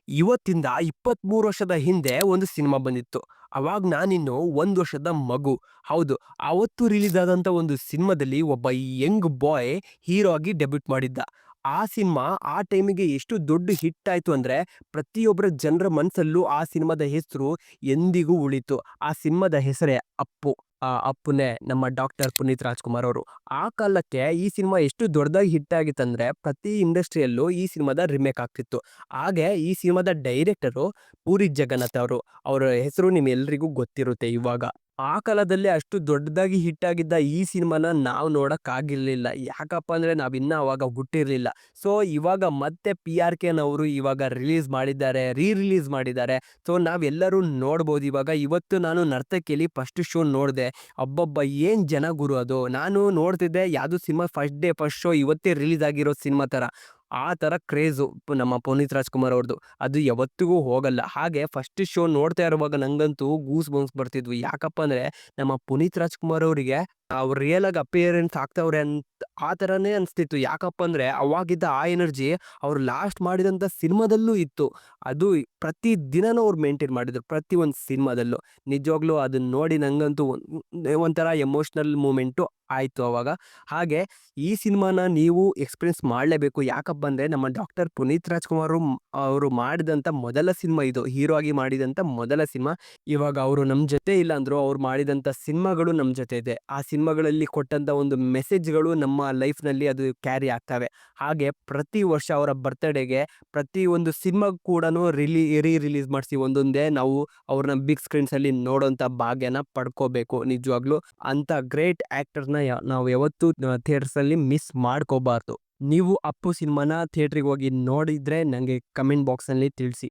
ಇವತ್ತಿಂದ 23 ವರ್ಷದ ಹಿಂದೆ ಒಂದು ಸಿನಿಮಾ ಬಂದಿತ್ತು. ಅವಾಗ ನಾನಿನ್ನು 1 ವರ್ಷದ ಮಗು. ಹೌದು, ಅವತ್ತು ರಿಲೀಸ್ ಆದಂತ ಒಂದು ಸಿನಿಮಾದಲ್ಲಿ ಒಬ್ಬ ಯಂಗ್ ಬಾಯ್ ಹೀರೋ ಆಗಿ ಡೆಬ್ಯೂಟ್ ಮಾಡಿದ್ದ. ಆ ಸಿನಿಮಾ ಆ ಟೈಮಿಗೆ ಎಷ್ಟು ದೊಡ್ಡ ಹಿಟ್ ಆಯ್ತು ಅಂದ್ರೆ, ಪ್ರತಿಯೊಬ್ಬರ ಜನರ ಮನಸ್ಸಲ್ಲೂ ಆ ಸಿನಿಮಾದ ಹೆಸರು ಎಂದಿಗೂ ಉಳೀತು. ಆ ಸಿನಿಮಾದ ಹೆಸರೇ ಅಪ್ಪು. ಆ ಅಪ್ಪುನೇ ನಮ್ಮ ಡಾಕ್ಟರ್ ಪುನೀತ್ ರಾಜ್‌ಕುಮಾರ್ ಅವರು. ಆ ಕಾಲಕ್ಕೆ ಈ ಸಿನಿಮಾ ಎಷ್ಟು ದೊಡ್ಡದಾಗಿ ಹಿಟ್ ಆಗಿತ್ತಂದ್ರೆ, ಪ್ರತಿ ಇಂಡಸ್ಟ್ರಿಯಲ್ಲೂ ಈ ಸಿನಿಮಾದ ರೀಮೇಕ್ ಆಗ್ತಿತ್ತು. ಹಾಗೆ ಈ ಸಿನಿಮಾದ ಡೈರೆಕ್ಟರು ಪೂರಿ ಜಗನ್ನಾಥ್ ಅವರು. ಅವರ ಹೆಸರು ನಿಮ್ಮೆಲ್ರಿಗೂ ಗೊತ್ತಿರುತ್ತೆ ಇವಾಗ. ಆ ಕಾಲದಲ್ಲೇ ಅಷ್ಟು ದೊಡ್ಡದಾಗಿ ಹಿಟ್ ಆಗಿದ್ದ ಈ ಸಿನಿಮಾನ ನಾವು ನೋಡಕ್ಕಾಗಿರ್ಲಿಲ್ಲ. ಯಾಕಪ್ಪ ಅಂದ್ರೆ ನಾವಿನ್ನ ಅವಾಗ ಹುಟ್ಟಿರ್ಲಿಲ್ಲ. ಸೊ ಇವಾಗ ಮತ್ತೆ ಪಿ.ಆರ್.ಕೆನವರು ಇವಾಗ ರಿಲೀಸ್ ಮಾಡಿದ್ದಾರೆ, ರಿಲೀಸ್ ಮಾಡಿದ್ದಾರೆ. ಸೊ ನಾವೆಲ್ಲರೂ ನೋಡ್ಬೋದು ಇವಾಗ. ಇವತ್ತು ನಾನು ನರ್ತಕಿಯಲ್ಲಿ ಫಸ್ಟ್ ಶೋ ನೋಡ್ದೆ. ಅಬ್ಬಬ್ಬಾ! ಏನ್ ಜನ ಗುರು ಅದು. ನಾನು ನೋಡ್ತಿದ್ದೆ ಯಾವ್ದೋ cinema first day first show ಇವತ್ತೇ ರಿಲೀಸ್ ಆಗಿರೋ ಸಿನಿಮಾ ತರ. ಆ ತರ ಕ್ರೇಜು ನಮ್ಮ ಪುನೀತ್ ರಾಜ್‌ಕುಮಾರ್ ಅವ್ರದ್ದು. ಅದು ಯಾವತ್ತಿಗೂ ಹೋಗಲ್ಲ. ಹಾಗೆ ಫಸ್ಟ್ ಶೋ ನೋಡ್ತಾ ಇರುವಾಗ ನಂಗಂತೂ ಗೂಸ್ ಬಂಪ್ಸ್ ಬರ್ತಿದ್ವು. ಯಾಕಪ್ಪ ಅಂದ್ರೆ ನಮ್ಮ ಪುನೀತ್ ರಾಜ್‌ಕುಮಾರ್ ಅವರಿಗೆ ಅವ್ರು ರಿಯಲ್ ಆಗಿ ಅಪಿಯರೆನ್ಸ್ ಆಗ್ತಾವ್ರೆ ಅಂತ ಆ ತರಾನೇ ಅನ್ಸ್ತಿತ್ತು. ಯಾಕಪ್ಪ ಅಂದ್ರೆ ಅವಾಗಿದ್ದ ಆ ಎನರ್ಜಿ ಅವ್ರು ಲಾಸ್ಟ್ ಮಾಡಿದಂತ ಸಿನಿಮಾದಲ್ಲೂ ಇತ್ತು. ಅದು ಪ್ರತಿ ದಿನನೂ ಅವ್ರು ಮೇಂಟೈನ್ ಮಾಡಿದ್ರು ಪ್ರತಿ ಒಂದು ಸಿನಿಮಾದಲ್ಲೂ. ನಿಜವಾಗ್ಲೂ ಅದನ್ನ ನೋಡಿ ನಂಗಂತೂ ಒಂಥರ ಎಮೋಷನಲ್ ಮೂಮೆಂಟು ಆಯ್ತು ಅವಾಗ. ಹಾಗೆ ಈ ಸಿನಿಮಾನ ನೀವು ಎಕ್ಸ್‌ಪೀರಿಯನ್ಸ್ ಮಾಡ್ಲೇಬೇಕು. ಯಾಕಪ್ಪ ಅಂದ್ರೆ ನಮ್ಮ ಡಾಕ್ಟರ್ ಪುನೀತ್ ರಾಜ್‌ಕುಮಾರ್ ಅವರು ಮಾಡಿದಂತ ಮೊದಲ ಸಿನಿಮಾ ಇದು. ಹೀರೋ ಆಗಿ ಮಾಡಿದಂತ ಮೊದಲ ಸಿನಿಮಾ. ಇವಾಗ ಅವರು ನಮ್ ಜೊತೆ ಇಲ್ಲ ಅಂದ್ರು ಅವ್ರು ಮಾಡಿದಂತ ಸಿನಿಮಾಗಳು ನಮ್ ಜೊತೆ ಇದೆ. ಆ ಸಿನಿಮಾಗಳಲ್ಲಿ ಕೊಟ್ಟಂತ ಒಂದು ಮೆಸೇಜ್‌ಗಳು ನಮ್ಮ ಲೈಫ್‌ನಲ್ಲಿ ಅದು ಕ್ಯಾರಿ ಆಗ್ತವೆ. ಹಾಗೆ ಪ್ರತಿ ವರ್ಷ ಅವರ ಬರ್ತ್‌ಡೇಗೆ ಪ್ರತಿ ಒಂದು ಸಿನಿಮಾ ಕೂಡನು ರಿಲೀಸ್ ಮಾಡಿಸಿ ಒಂದೊಂದೇ ನಾವು ಅವ್ರನ್ನ ಬಿಗ್ ಸ್ಕ್ರೀನ್ಸ್ ಅಲ್ಲಿ ನೋಡೋಂತ ಭಾಗ್ಯನ ಪಡ್ಕೋಬೇಕು ನಿಜವಾಗ್ಲೂ. ಅಂತ ಗ್ರೇಟ್ ಆಕ್ಟರ್‌ನ ನಾವು ಯಾವತ್ತೂ ಥಿಯೇಟರ್ಸ್ ಅಲ್ಲಿ ಮಿಸ್ ಮಾಡ್ಕೋಬಾರ್ದು. ನೀವು ಅಪ್ಪು ಸಿನಿಮಾನ ಥಿಯೇಟರ್‌ಗೆ ಹೋಗಿ ನೋಡಿದ್ರೆ ನಂಗೆ ಕಮೆಂಟ್ ಬಾಕ್ಸ್‌ನಲ್ಲಿ ತಿಳಿಸಿ.